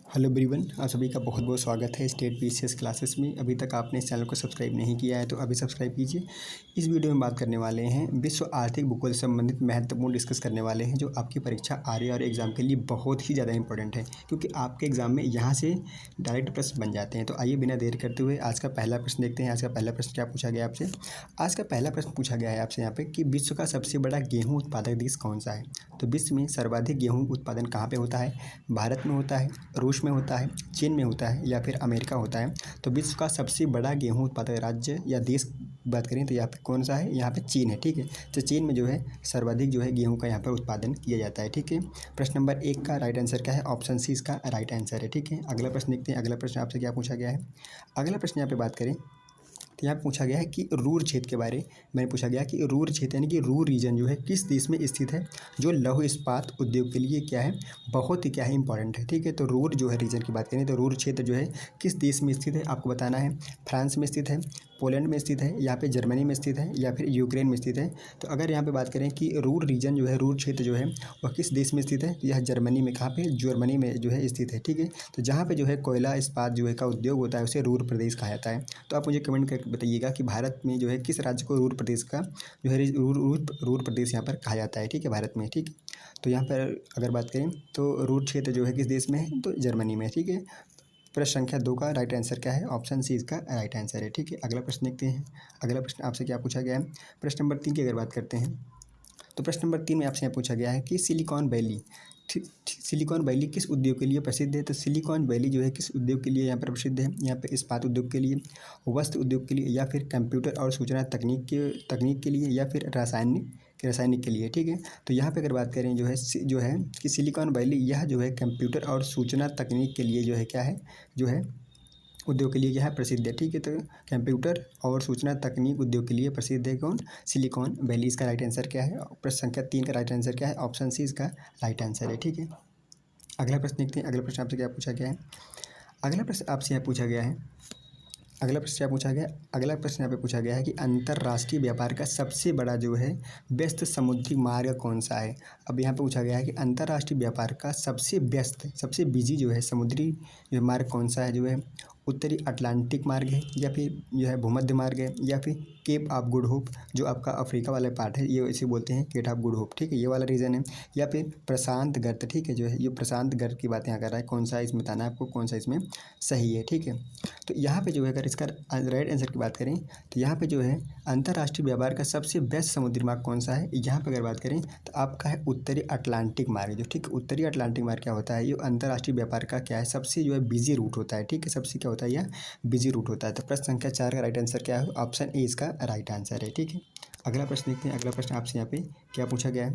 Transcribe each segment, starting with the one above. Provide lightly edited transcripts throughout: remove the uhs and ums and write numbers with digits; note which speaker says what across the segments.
Speaker 1: Hello everyone, आप सभी का बहुत बहुत स्वागत है स्टेट पीसीएस क्लासेस में। अभी तक आपने इस चैनल को सब्सक्राइब नहीं किया है तो अभी सब्सक्राइब कीजिए। इस वीडियो में बात करने वाले हैं विश्व आर्थिक भूगोल से संबंधित महत्वपूर्ण डिस्कस करने वाले हैं जो आपकी परीक्षा आरआर एग्जाम के लिए बहुत ही ज़्यादा इंपॉर्टेंट है, क्योंकि आपके एग्जाम में यहाँ से डायरेक्ट प्रश्न बन जाते हैं। तो आइए बिना देर करते हुए आज का पहला प्रश्न देखते हैं। आज का पहला प्रश्न क्या पूछा गया आपसे? आज का पहला प्रश्न पूछा गया है आपसे यहाँ पे कि विश्व का सबसे बड़ा गेहूँ उत्पादक देश कौन सा है? तो विश्व में सर्वाधिक गेहूँ उत्पादन कहाँ पे होता है? भारत में होता है, रूस में होता है, चीन में होता है या फिर अमेरिका होता है? तो विश्व का सबसे बड़ा गेहूं उत्पादक राज्य या देश बात करें तो यहाँ पे कौन सा है? यहाँ पे चीन है। ठीक है, तो चीन में जो है सर्वाधिक जो है गेहूं का यहाँ पर उत्पादन किया जाता है। ठीक है, प्रश्न नंबर 1 का राइट आंसर क्या है? ऑप्शन सी इसका राइट आंसर है। ठीक है, अगला प्रश्न देखते हैं। अगला प्रश्न आपसे क्या पूछा गया है? अगला प्रश्न यहाँ पे बात करें तो यहाँ पूछा गया है कि रूर क्षेत्र के बारे में पूछा गया कि रूर क्षेत्र यानी कि रूर रीजन जो है किस देश में स्थित है, जो लौह इस्पात उद्योग के लिए क्या है, बहुत ही क्या है, इंपॉर्टेंट है। ठीक है, तो रूर जो है रीजन की बात करें तो रूर क्षेत्र जो है किस देश में स्थित है आपको बताना है। फ्रांस में स्थित है, पोलैंड में स्थित है, यहाँ पे जर्मनी में स्थित है या फिर यूक्रेन में स्थित है? तो अगर यहाँ पे बात करें कि रूर रीजन जो है, रूर क्षेत्र जो है वह किस देश में स्थित है, तो यह जर्मनी में, कहाँ पे, जर्मनी में जो है स्थित है। ठीक है, तो जहाँ पे जो है कोयला इस्पात जो है का उद्योग होता है उसे रूर प्रदेश कहा जाता है। तो आप मुझे कमेंट करके बताइएगा कि भारत में जो है किस राज्य को रूर प्रदेश का जो है रूर प्रदेश यहाँ पर कहा जाता है। ठीक है, भारत में। ठीक, तो यहाँ पर अगर बात करें तो रूर क्षेत्र जो है किस देश में है, तो जर्मनी में। ठीक है, प्रश्न संख्या 2 का राइट आंसर क्या है? ऑप्शन सी इसका राइट आंसर है। ठीक है, अगला प्रश्न देखते हैं। अगला प्रश्न आपसे क्या पूछा गया है? प्रश्न नंबर 3 की अगर बात करते हैं तो प्रश्न नंबर 3 में आपसे यहाँ पूछा गया है कि सिलिकॉन वैली सिलिकॉन वैली किस उद्योग के लिए प्रसिद्ध है? तो सिलिकॉन वैली जो है किस उद्योग के लिए यहाँ पर प्रसिद्ध है? यहाँ पे इस्पात उद्योग के लिए, वस्त्र उद्योग के लिए, या फिर कंप्यूटर और सूचना तकनीक के लिए, या फिर रासायनिक के लिए। ठीक है, तो यहाँ पे अगर बात करें जो है कि सिलिकॉन वैली यह जो है कंप्यूटर और सूचना तकनीक के लिए जो है क्या है, जो है उद्योग के लिए क्या है, प्रसिद्ध है। ठीक है, तो कंप्यूटर और सूचना तकनीक उद्योग के लिए प्रसिद्ध है कौन? Silicon valley. इसका राइट आंसर क्या है? प्रश्न संख्या 3 का राइट आंसर क्या है? ऑप्शन सी इसका राइट आंसर है। ठीक है, अगला प्रश्न देखते हैं। अगला प्रश्न आपसे क्या पूछा गया है? अगला प्रश्न आपसे यहाँ पूछा गया है अगला प्रश्न क्या पूछा गया? अगला प्रश्न यहाँ पे पूछा गया है कि अंतर्राष्ट्रीय व्यापार का सबसे बड़ा जो है व्यस्त समुद्री मार्ग कौन सा है? अब यहाँ पे पूछा गया है कि अंतर्राष्ट्रीय व्यापार का सबसे व्यस्त, सबसे बिजी जो है समुद्री जो मार्ग कौन सा है, जो है उत्तरी अटलांटिक मार्ग है, या फिर जो है भूमध्य मार्ग है, या फिर केप ऑफ गुड होप जो आपका अफ्रीका वाला पार्ट है, ये इसे बोलते हैं केप ऑफ गुड होप। ठीक है, ये वाला रीजन है, या फिर प्रशांत गर्त। ठीक है, जो है ये प्रशांत गर्त की बात यहाँ कर रहा है। कौन सा इसमें बताना है आपको, कौन सा इसमें सही है। ठीक है, तो यहाँ पे जो है अगर इसका राइट आंसर की बात करें तो यहाँ पे जो है अंतर्राष्ट्रीय व्यापार का सबसे बेस्ट समुद्री मार्ग कौन सा है? यहाँ पे अगर बात करें तो आपका है उत्तरी अटलांटिक मार्ग। जो ठीक उत्तरी अटलांटिक मार्ग क्या होता है, ये अंतर्राष्ट्रीय व्यापार का क्या है, सबसे जो है बिजी रूट होता है। ठीक है, सबसे क्या होता है, यह बिजी रूट होता है। तो प्रश्न संख्या 4 का राइट आंसर क्या है? ऑप्शन ए इसका राइट आंसर है। ठीक है, अगला प्रश्न देखते हैं। अगला प्रश्न आपसे यहाँ पे क्या पूछा गया है?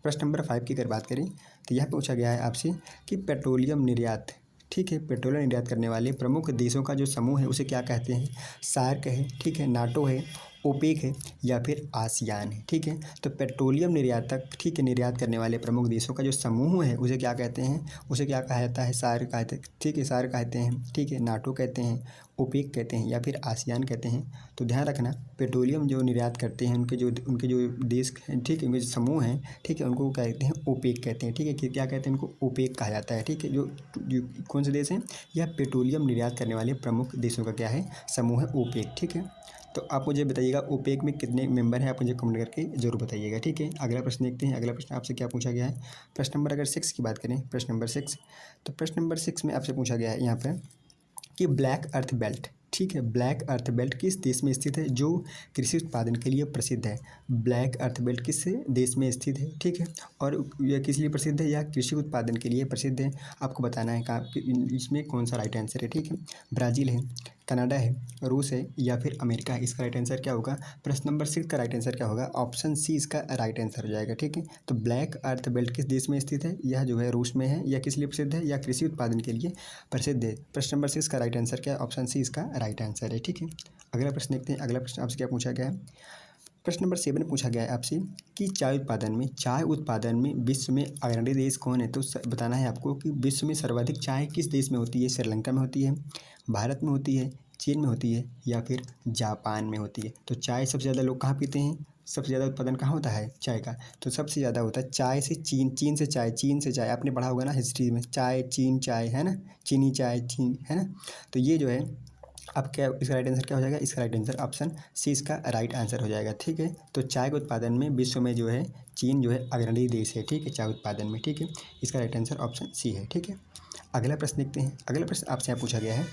Speaker 1: प्रश्न नंबर 5 की अगर बात करें तो यहाँ पूछा गया है आपसे कि पेट्रोलियम निर्यात, ठीक है, पेट्रोलियम निर्यात करने वाले प्रमुख देशों का जो समूह है उसे क्या कहते हैं? सार्क है, ठीक है, नाटो है, ओपेक है, या फिर आसियान है। ठीक है, तो पेट्रोलियम निर्यातक, ठीक है, निर्यात करने वाले प्रमुख देशों का जो समूह है उसे क्या कहते हैं? उसे क्या कहा जाता है? सार्क कहते हैं। ठीक है, सार्क कहते हैं, ठीक है, नाटो कहते हैं, ओपेक कहते हैं, या फिर आसियान कहते हैं। तो ध्यान रखना, पेट्रोलियम जो निर्यात करते हैं उनके जो देश हैं, ठीक है, उनके जो समूह हैं, ठीक है, उनको कहते हैं ओपेक कहते हैं। ठीक है, क्या कहते हैं उनको? ओपेक कहा जाता है। ठीक है, जो कौन से देश हैं? यह पेट्रोलियम निर्यात करने वाले प्रमुख देशों का क्या है, समूह है, ओपेक। ठीक है, तो आप मुझे बताइएगा ओपेक में कितने मेंबर हैं, आप मुझे कमेंट करके जरूर बताइएगा। ठीक है, अगला प्रश्न देखते हैं। अगला प्रश्न आपसे क्या पूछा गया है? प्रश्न नंबर अगर 6 की बात करें, प्रश्न नंबर 6, तो प्रश्न नंबर 6 में आपसे पूछा गया है यहाँ पर कि ब्लैक अर्थ बेल्ट, ठीक है, ब्लैक अर्थ बेल्ट किस देश में स्थित है जो कृषि उत्पादन के लिए प्रसिद्ध है? ब्लैक अर्थ बेल्ट किस देश में स्थित है? ठीक है, और यह किस लिए प्रसिद्ध है? यह कृषि उत्पादन के लिए प्रसिद्ध है। आपको बताना है कहाँ, इसमें कौन सा राइट आंसर है। ठीक है, ब्राज़ील है, कनाडा है, रूस है, या फिर अमेरिका है? इसका राइट आंसर क्या होगा? प्रश्न नंबर 6 का राइट आंसर क्या होगा? ऑप्शन सी इसका राइट आंसर हो जाएगा। ठीक है, तो ब्लैक अर्थ बेल्ट किस देश में स्थित है? यह जो है रूस में है। यह किस लिए प्रसिद्ध है? यह कृषि उत्पादन के लिए प्रसिद्ध है। प्रश्न नंबर 6 का राइट आंसर क्या है? ऑप्शन सी इसका राइट आंसर है। ठीक है, अगला प्रश्न देखते हैं। अगला प्रश्न आपसे क्या पूछा गया है? प्रश्न नंबर 7 में पूछा गया है आपसे कि चाय उत्पादन में विश्व में अग्रणी देश कौन है? तो बताना है आपको कि विश्व में सर्वाधिक चाय किस देश में होती है? श्रीलंका में होती है, भारत में होती है, चीन में होती है, या फिर जापान में होती है? तो चाय सबसे ज़्यादा लोग कहाँ पीते हैं? सबसे ज़्यादा उत्पादन कहाँ होता है? चाय का। तो सबसे ज़्यादा होता है चाय से चीन, चीन से चाय, चीन से चाय। आपने पढ़ा होगा ना हिस्ट्री में, चाय, चीन, चाय, है ना? चीनी चाय, चीन, है ना? तो ये जो है अब क्या इसका राइट आंसर क्या हो जाएगा? इसका राइट आंसर ऑप्शन सी इसका राइट आंसर हो जाएगा। ठीक है, तो चाय के उत्पादन में विश्व में जो है चीन जो है अग्रणी देश है। ठीक है, चाय उत्पादन में। ठीक है, इसका राइट आंसर ऑप्शन सी है। ठीक है, अगला प्रश्न देखते हैं। अगला प्रश्न आपसे यहाँ पूछा गया है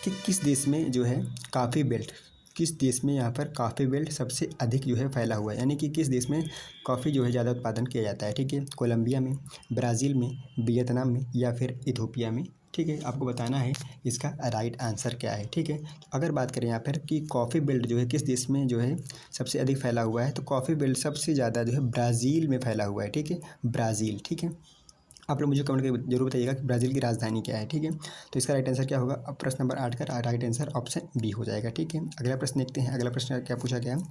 Speaker 1: कि किस देश में जो है कॉफ़ी बेल्ट, किस देश में यहाँ पर कॉफ़ी बेल्ट सबसे अधिक जो है फैला हुआ है, यानी कि किस देश में कॉफ़ी जो है ज़्यादा उत्पादन किया जाता है। ठीक है, कोलंबिया में, ब्राज़ील में, वियतनाम में या फिर इथोपिया में। ठीक है, आपको बताना है इसका राइट आंसर क्या है। ठीक है, तो अगर बात करें यहाँ पर कि कॉफ़ी बेल्ट जो है किस देश में जो है सबसे अधिक फैला हुआ है, तो कॉफ़ी बेल्ट सबसे ज़्यादा जो है ब्राज़ील में फैला हुआ है। ठीक है, ब्राज़ील। ठीक है, आप लोग मुझे कमेंट करके जरूर बताइएगा कि ब्राज़ील की राजधानी क्या है। ठीक है, तो इसका राइट आंसर क्या होगा? अब प्रश्न नंबर 8 का राइट आंसर ऑप्शन बी हो जाएगा। ठीक है, अगला प्रश्न देखते हैं। अगला प्रश्न क्या पूछा गया है?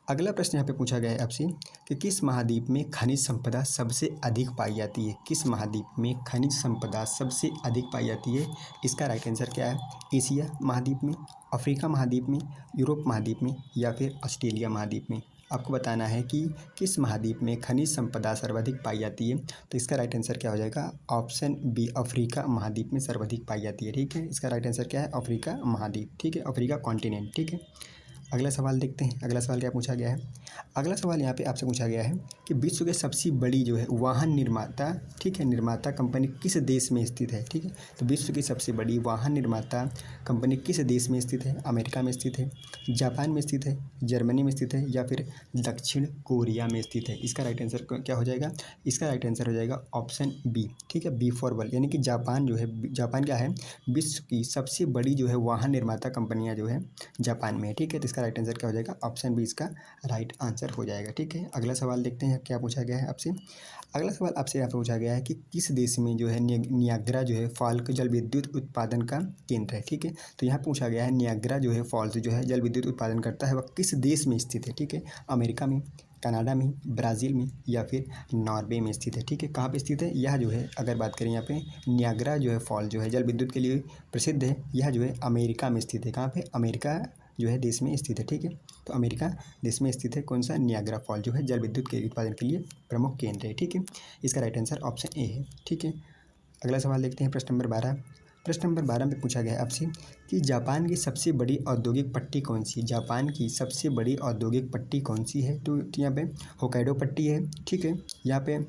Speaker 1: अगला प्रश्न यहाँ पे पूछा गया है आपसे कि किस महाद्वीप में खनिज संपदा सबसे अधिक पाई जाती है? किस महाद्वीप में खनिज संपदा सबसे अधिक पाई जाती है? इसका राइट आंसर क्या है? एशिया महाद्वीप में, अफ्रीका महाद्वीप में, यूरोप महाद्वीप में या फिर ऑस्ट्रेलिया महाद्वीप में। आपको बताना है कि किस महाद्वीप में खनिज संपदा सर्वाधिक पाई जाती है। तो इसका राइट आंसर क्या हो जाएगा? ऑप्शन बी, अफ्रीका महाद्वीप में सर्वाधिक पाई जाती है। ठीक है, इसका राइट आंसर क्या है? अफ्रीका महाद्वीप। ठीक है, अफ्रीका कॉन्टिनेंट। ठीक है, अगला सवाल देखते हैं। अगला सवाल क्या पूछा गया है? अगला सवाल यहाँ पे आपसे पूछा गया है कि विश्व के सबसे बड़ी जो है वाहन निर्माता, ठीक है, निर्माता कंपनी किस देश में स्थित है? ठीक है, तो विश्व की सबसे बड़ी वाहन निर्माता कंपनी किस देश में स्थित है? अमेरिका में स्थित है, जापान में स्थित है, जर्मनी में स्थित है या फिर दक्षिण कोरिया में स्थित है? इसका राइट आंसर क्या हो जाएगा? इसका राइट आंसर हो जाएगा ऑप्शन बी। ठीक है, बी फॉर बल, यानी कि जापान जो है, जापान क्या है? विश्व की सबसे बड़ी जो है वाहन निर्माता कंपनियां जो है जापान में है। ठीक है, तो इसका राइट आंसर क्या हो जाएगा? ऑप्शन बी इसका राइट आंसर हो जाएगा। ठीक है, अगला सवाल देखते हैं क्या पूछा गया है आपसे। अगला सवाल आपसे यहाँ पे पूछा गया है कि किस देश में जो है नियाग्रा जो है फॉल्स जल विद्युत उत्पादन का केंद्र है। ठीक है, तो यहाँ पूछा गया है नियाग्रा जो है फॉल्स जो है जल विद्युत उत्पादन करता है वह किस देश में स्थित है? ठीक है, अमेरिका में, कनाडा में, ब्राज़ील में या फिर नॉर्वे में स्थित है। ठीक है, कहाँ पे स्थित है? यह जो है अगर बात करें यहाँ पे नियाग्रा जो है फॉल जो है जल विद्युत के लिए प्रसिद्ध है, यह जो है अमेरिका में स्थित है। कहाँ पे? अमेरिका जो है देश में स्थित है। ठीक है, तो अमेरिका देश में स्थित है कौन सा? नियाग्रा फॉल जो है जल विद्युत के उत्पादन के लिए प्रमुख केंद्र है। ठीक है, इसका राइट आंसर ऑप्शन ए है। ठीक है, अगला सवाल देखते हैं प्रश्न नंबर 12। प्रश्न नंबर 12 में पूछा गया है आपसे कि जापान की सबसे बड़ी औद्योगिक पट्टी कौन सी है? जापान की सबसे बड़ी औद्योगिक पट्टी कौन सी है? तो यहाँ पे होकाइडो पट्टी है। ठीक है, यहाँ पे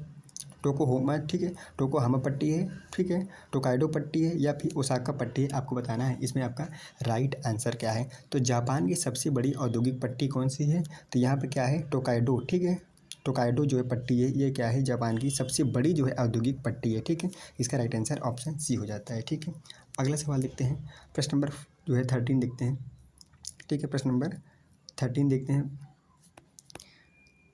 Speaker 1: टोकोहोमा, ठीक है, टोकोहामा पट्टी है। ठीक है, टोकाइडो पट्टी है या फिर ओसाका पट्टी है? आपको बताना है इसमें आपका राइट आंसर क्या है। तो जापान की सबसे बड़ी औद्योगिक पट्टी कौन सी है? तो यहाँ पे क्या है? टोकाइडो। ठीक है, टोकाइडो जो है पट्टी है, ये क्या है? जापान की सबसे बड़ी जो है औद्योगिक पट्टी है। ठीक है, इसका राइट आंसर ऑप्शन सी हो जाता है। ठीक है, अगला सवाल देखते हैं। प्रश्न नंबर जो है 13 देखते हैं। ठीक है, प्रश्न नंबर 13 देखते हैं।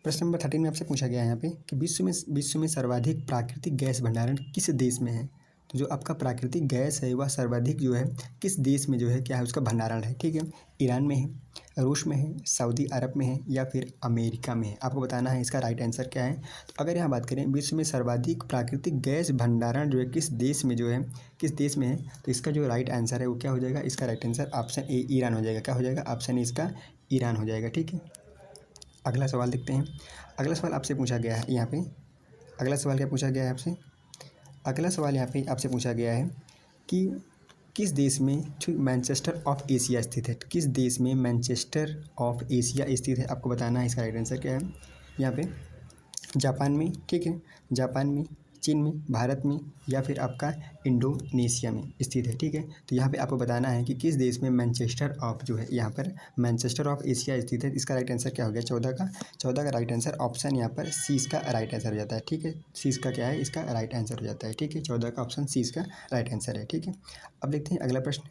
Speaker 1: प्रश्न नंबर 13 में आपसे पूछा गया है यहाँ पे कि विश्व में सर्वाधिक प्राकृतिक गैस भंडारण किस देश में है? तो जो आपका प्राकृतिक गैस है वह सर्वाधिक जो है किस देश में जो है क्या है उसका भंडारण है? ठीक है, ईरान में है, रूस में है, सऊदी अरब में है या फिर अमेरिका में है? आपको बताना है इसका राइट आंसर क्या है। तो अगर यहाँ बात करें विश्व में सर्वाधिक प्राकृतिक गैस भंडारण जो है किस देश में जो है किस देश में है, तो इसका जो राइट आंसर है वो क्या हो जाएगा? इसका right answer option A Iran हो जाएगा। क्या हो जाएगा? ऑप्शन ए इसका ईरान हो जाएगा। ठीक है, अगला सवाल देखते हैं। अगला सवाल आपसे पूछा गया है यहाँ पे, अगला सवाल क्या पूछा गया है आपसे? अगला सवाल यहाँ पे आपसे पूछा गया है कि किस देश में मैनचेस्टर ऑफ एशिया स्थित है? किस देश में मैनचेस्टर ऑफ एशिया स्थित है? आपको बताना है इसका राइट आंसर क्या है। यहाँ पे जापान में, ठीक है, जापान में, चीन में, भारत में या फिर आपका इंडोनेशिया में स्थित है। ठीक है, तो यहाँ पे आपको बताना है कि किस देश में मैनचेस्टर ऑफ जो है यहाँ पर मैनचेस्टर ऑफ एशिया स्थित है। इसका राइट आंसर क्या हो गया? 14 का राइट आंसर ऑप्शन यहाँ पर सी इसका राइट आंसर हो जाता है। ठीक है, सी इसका क्या है? इसका राइट आंसर हो जाता है। ठीक है, 14 का ऑप्शन सी इसका राइट आंसर है। ठीक है, अब देखते हैं अगला प्रश्न।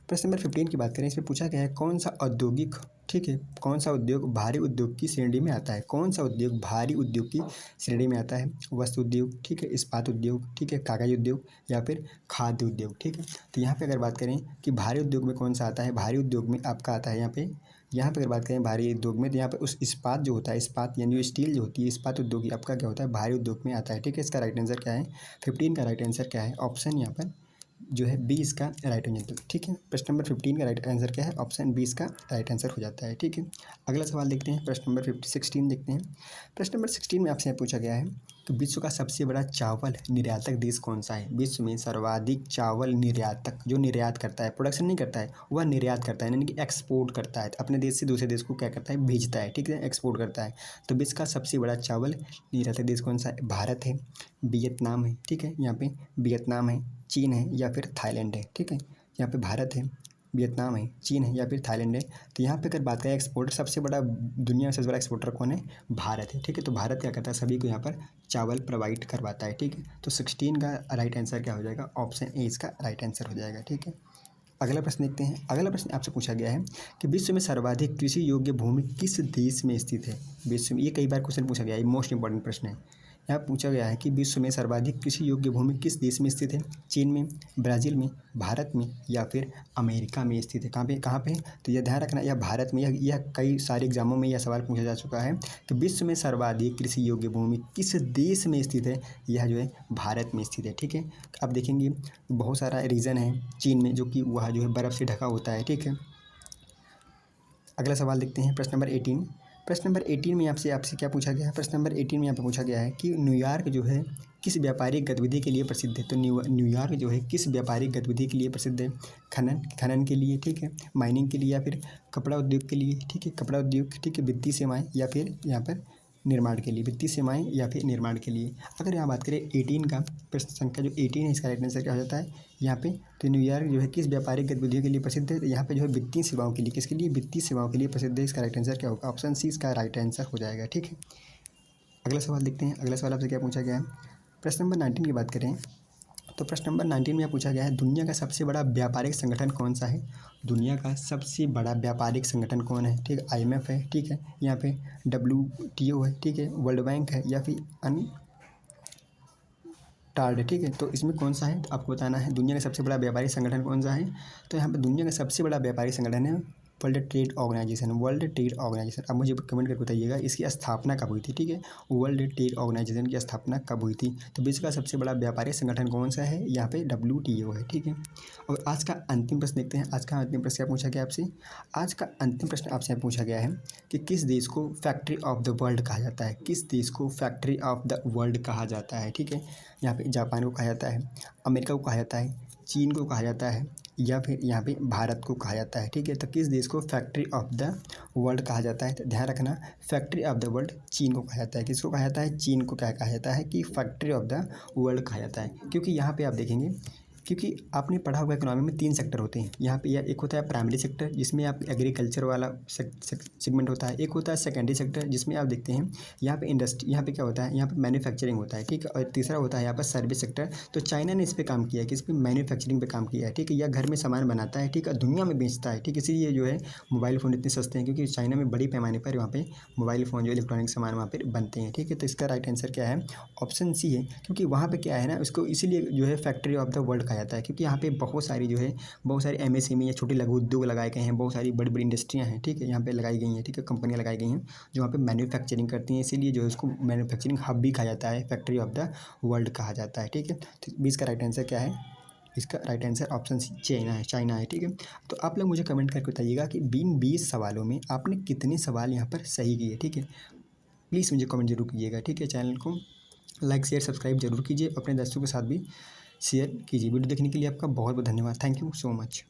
Speaker 1: प्रश्न नंबर 15 की बात करें, इसमें पूछा गया है कौन सा औद्योगिक, ठीक है, कौन सा उद्योग भारी उद्योग की श्रेणी में आता है? कौन सा उद्योग भारी उद्योग की श्रेणी में आता है? वस्त्र उद्योग, ठीक है, इस्पात उद्योग, ठीक है, कागज उद्योग या फिर खाद्य उद्योग? ठीक है, तो यहाँ पे अगर बात करें कि भारी उद्योग में कौन सा आता है, भारी उद्योग में आपका आता है यहाँ पे अगर बात करें भारी उद्योग में, तो यहाँ पे उस इस्पात जो होता है, इस्पात यानी स्टील जो होती है, इस्पात उद्योग आपका क्या होता है? भारी उद्योग में आता है। ठीक है, इसका राइट आंसर क्या है? 15 का राइट आंसर क्या है? ऑप्शन यहाँ पर जो है बी इसका राइट हो जाता है। ठीक है, प्रश्न नंबर 15 का राइट आंसर क्या है? ऑप्शन बी इसका राइट आंसर हो जाता है। ठीक है, अगला सवाल देखते हैं, प्रश्न नंबर 16 देखते हैं। प्रश्न नंबर 16 में आपसे पूछा गया है कि विश्व का सबसे बड़ा चावल निर्यातक देश कौन सा है? विश्व में सर्वाधिक चावल निर्यातक, जो निर्यात करता है, प्रोडक्शन नहीं करता है, वह निर्यात करता है, यानी कि एक्सपोर्ट करता है, अपने देश से दूसरे देश को क्या करता है? भेजता है। ठीक है, एक्सपोर्ट करता है। तो विश्व का सबसे बड़ा चावल निर्यातक देश कौन सा है? भारत है, वियतनाम है, ठीक है, यहाँ पे वियतनाम है, चीन है या फिर थाईलैंड है। ठीक है, यहाँ पे भारत है, वियतनाम है, चीन है या फिर थाईलैंड है। तो यहाँ पे अगर बात करें एक्सपोर्टर, सबसे बड़ा दुनिया में सबसे बड़ा एक्सपोर्टर कौन है? भारत है। ठीक है, तो भारत क्या करता है? सभी को यहाँ पर चावल प्रोवाइड करवाता है। ठीक है, तो 16 का राइट आंसर क्या हो जाएगा? ऑप्शन ए इसका राइट आंसर हो जाएगा। ठीक है, अगला प्रश्न देखते हैं। अगला प्रश्न आपसे पूछा गया है कि विश्व में सर्वाधिक कृषि योग्य भूमि किस देश में स्थित है? विश्व में, ये कई बार क्वेश्चन पूछा गया है, मोस्ट इंपॉर्टेंट प्रश्न है। यहाँ पूछा गया है कि विश्व में सर्वाधिक कृषि योग्य भूमि किस देश में स्थित है? चीन में, ब्राज़ील में, भारत में या फिर अमेरिका में स्थित है? कहाँ पे? तो यह ध्यान रखना, यह भारत में, यह कई सारे एग्जामों में यह सवाल पूछा जा चुका है कि विश्व में सर्वाधिक कृषि योग्य भूमि किस देश में स्थित है? यह जो है भारत में स्थित है। ठीक है, अब देखेंगे बहुत सारा रीज़न है चीन में, जो कि वह जो है बर्फ़ से ढका होता है। ठीक है, अगला सवाल देखते हैं, प्रश्न नंबर 18। प्रश्न नंबर 18 में आपसे क्या पूछा गया है? प्रश्न नंबर 18 में यहाँ पे पूछा गया है कि न्यूयॉर्क जो है किस व्यापारिक गतिविधि के लिए प्रसिद्ध है? तो न्यूयॉर्क जो है किस व्यापारिक गतिविधि के लिए प्रसिद्ध है? खनन के लिए, ठीक है, माइनिंग के लिए या फिर कपड़ा उद्योग के लिए? ठीक है, कपड़ा उद्योग, ठीक है, वित्तीय सेवाएं या फिर यहाँ पर निर्माण के लिए, वित्तीय सेवाएं या फिर निर्माण के लिए। अगर यहाँ बात करें 18 का, प्रश्न संख्या जो 18 है, इसका राइट आंसर क्या हो जाता है यहाँ पे? तो न्यूयॉर्क जो है किस व्यापारिक गतिविधियों के लिए प्रसिद्ध है? तो यहाँ पे जो है वित्तीय सेवाओं के लिए, किसके लिए? वित्तीय सेवाओं के लिए प्रसिद्ध है। इसका राइट आंसर क्या होगा? ऑप्शन सी इसका राइट आंसर हो जाएगा। ठीक है, अगला सवाल देखते हैं। अगला सवाल आपसे क्या पूछा गया है? प्रश्न नंबर 19 की बात करें तो प्रश्न नंबर 19 में यह पूछा गया है, दुनिया का सबसे बड़ा व्यापारिक संगठन कौन सा है? दुनिया का सबसे बड़ा व्यापारिक संगठन कौन है? ठीक है, IMF है, ठीक है, यहाँ पे WTO है, ठीक है, वर्ल्ड बैंक है या फिर टार्ड है। ठीक है, तो इसमें कौन सा है? तो आपको बताना है दुनिया का सबसे बड़ा व्यापारिक संगठन कौन सा है। तो यहाँ पे दुनिया का सबसे बड़ा व्यापारिक संगठन है world trade organisation. World trade organisation, अब मुझे कमेंट करके बताइएगा इसकी स्थापना कब हुई थी? ठीक है, वर्ल्ड ट्रेड ऑर्गेनाइजेशन की स्थापना कब हुई थी? तो विश्व का सबसे बड़ा व्यापारिक संगठन कौन सा है? यहाँ पे WTO है। ठीक है, और आज का अंतिम प्रश्न देखते हैं। आज का अंतिम प्रश्न क्या पूछा गया आपसे? आज का अंतिम प्रश्न आपसे पूछा गया है कि किस देश को फैक्ट्री ऑफ द वर्ल्ड कहा जाता है? किस देश को फैक्ट्री ऑफ द वर्ल्ड कहा जाता है? ठीक है, यहाँ पे जापान को कहा जाता है, अमेरिका को कहा जाता है, चीन को कहा जाता है या फिर यहाँ पे भारत को कहा जाता है। ठीक है, तो किस देश को फैक्ट्री ऑफ द वर्ल्ड कहा जाता है? तो ध्यान रखना, फैक्ट्री ऑफ द वर्ल्ड चीन को कहा जाता है। किसको कहा जाता है? चीन को क्या कहा जाता है कि फैक्ट्री ऑफ द वर्ल्ड कहा जाता है। क्योंकि यहाँ पे आप देखेंगे, क्योंकि आपने पढ़ा होगा इकोनॉमी में 3 सेक्टर होते हैं। यहाँ पे एक होता है प्राइमरी सेक्टर, जिसमें आप एग्रीकल्चर वाला सेगमेंट होता है। एक होता है सेकेंडरी सेक्टर, जिसमें आप देखते हैं यहाँ पे इंडस्ट्री, यहाँ पे क्या होता है? यहाँ पे मैन्युफैक्चरिंग होता है। ठीक है, और तीसरा होता है यहाँ पर सर्विस सेक्टर। तो चाइना ने इस पर काम किया है, किस पे? मैन्युफैक्चरिंग पे काम किया है। ठीक है, यह घर में सामान बनाता है, ठीक है, दुनिया में बेचता है। ठीक है, इसीलिए जो है मोबाइल फ़ोन इतने सस्ते हैं, क्योंकि चाइना में बड़ी पैमाने पर वहाँ पे मोबाइल फ़ोन जो इलेक्ट्रॉनिक सामान वहाँ पर बनते हैं। ठीक है, तो इसका राइट आंसर क्या है? ऑप्शन सी है, क्योंकि वहाँ पे क्या है ना, उसको इसीलिए जो है फैक्ट्री ऑफ द वर्ल्ड कहा जाता है, क्योंकि यहाँ पे बहुत सारी जो है बहुत सारी MSME या छोटे लघु उद्योग लगाए गए हैं, बहुत सारी बड़ी बड़ी इंडस्ट्रियाँ हैं। ठीक है, यहाँ पे लगाई गई हैं, ठीक है, कंपनियाँ लगाई गई हैं जो वहाँ पे मैन्युफैक्चरिंग करती हैं, इसीलिए जो है उसको मैन्युफैक्चरिंग हब भी कहा जाता है, फैक्ट्री ऑफ द वर्ल्ड कहा जाता है। ठीक है, तो 20 का राइट आंसर क्या है? इसका right answer option C China है। ठीक है, तो आप लोग मुझे कमेंट करके बताइएगा कि 20 सवालों में आपने कितने सवाल यहाँ पर सही किए। ठीक है, प्लीज़ मुझे कमेंट जरूर कीजिएगा। ठीक है, चैनल को लाइक शेयर सब्सक्राइब जरूर कीजिए, अपने दोस्तों के साथ भी शेयर कीजिए। वीडियो देखने के लिए आपका बहुत बहुत धन्यवाद। Thank you so much.